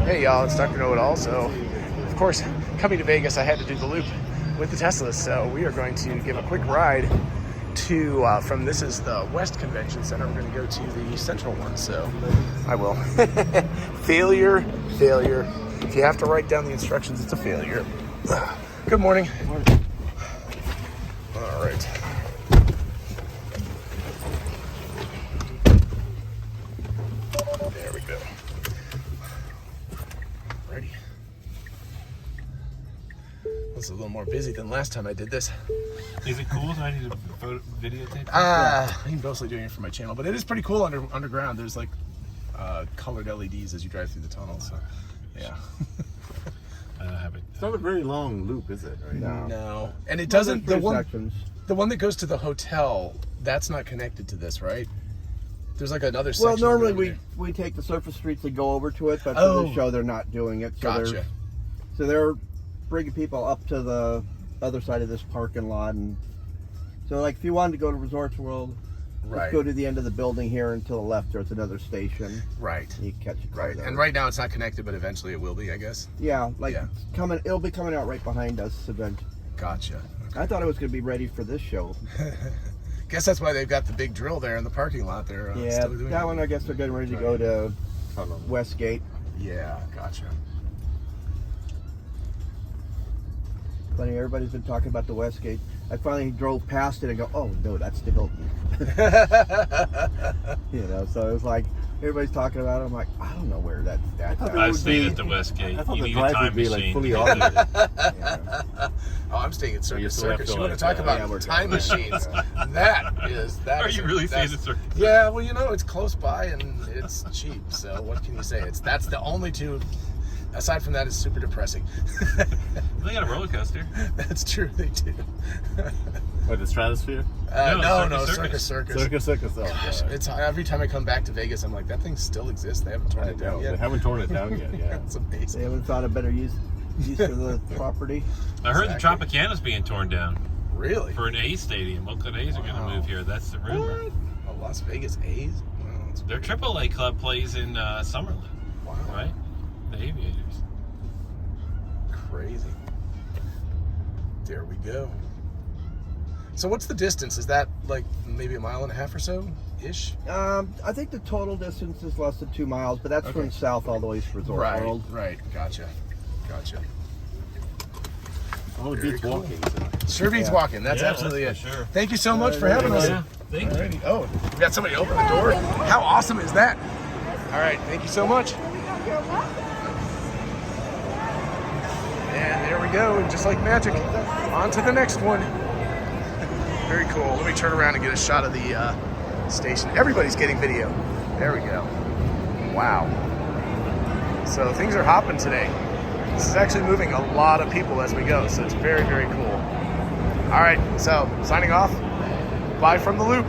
Hey y'all, it's Dr. Know-It-All. So, of course, coming to Vegas, I had to do the loop with the Teslas. So we are going to give a quick ride to, this is the West Convention Center. We're going to go to the Central one. So I will. Failure. If you have to write down the instructions, it's a failure. Good morning. Good morning. All right. There we go. Ready. This is a little more busy than last time I did this. Is it cool? Do I need to videotape? I'm mostly doing it for my channel, but it is pretty cool underground. There's like colored LEDs as you drive through the tunnel. So, yeah. I don't have it. It's not a very long loop, is it? Right? No. And it doesn't. The one that goes to the hotel, that's not connected to this, right? There's like another section. Well, normally we take the surface streets and go over to it, but for this show they're not doing it. So Gotcha. They're bringing people up to the other side of this parking lot, and so like if you wanted to go to Resorts World, Right. just go to the end of the building here and to the left there's another station. Right. You can catch it. Right. And right now it's not connected, but eventually it will be, I guess. Yeah, like Yeah. it'll be coming out right behind us event. Gotcha. I thought it was going to be ready for this show. Guess that's why they've got the big drill there in the parking lot there. Yeah, still doing that it. one I guess they're getting ready to go to Westgate. Yeah, gotcha. Funny, everybody's been talking about the Westgate. I finally drove past it and go, oh no, that's the Hilton. So it was like everybody's talking about it. I'm like, I don't know where that's at. I've stayed at the Westgate. I thought You the need a drive time would be like machine. fully automated. Oh, I'm staying at Circus still have Circus. to You want to like, talk yeah, about we're time done. machines? That is. Are you really staying at Circus? Yeah, well, it's close by and it's cheap. So what can you say? That's the only two. Aside from that, it's super depressing. They got a roller coaster. That's true, they do. What, the Stratosphere? No, Circus Circus. Circus. Oh, Gosh, God. it's every time I come back to Vegas, I'm like, that thing still exists. They haven't torn it down They yet. haven't torn it down yet, yeah. It's amazing. They haven't found a better use for the property. I heard Exactly. the Tropicana's being torn down Really? for an A's stadium. Oakland A's are going to move here. That's the rumor. What? A Las Vegas A's? Wow, that's Their AAA club plays in Summerlin, wow. right? The Aviators. Crazy. There we go. So what's the distance? Is that like maybe a mile and a half or so ish? I think the total distance is less than 2 miles, but that's from south all the way to Resort World. Right. Gotcha. Oh, it Very beats cool. walking. So. Sure beats walking. That's absolutely that's it. for sure. Thank you so much for having us. Yeah, thank you. Alrighty. Oh, we got somebody open the door. How awesome is that? All right. Thank you so much. And there we go. And just like magic, on to the next one. Very cool. Let me turn around and get a shot of the station. Everybody's getting video. There we go. Wow. So things are hopping today. This is actually moving a lot of people as we go, so it's very, very cool. All right, so signing off. Bye from the loop.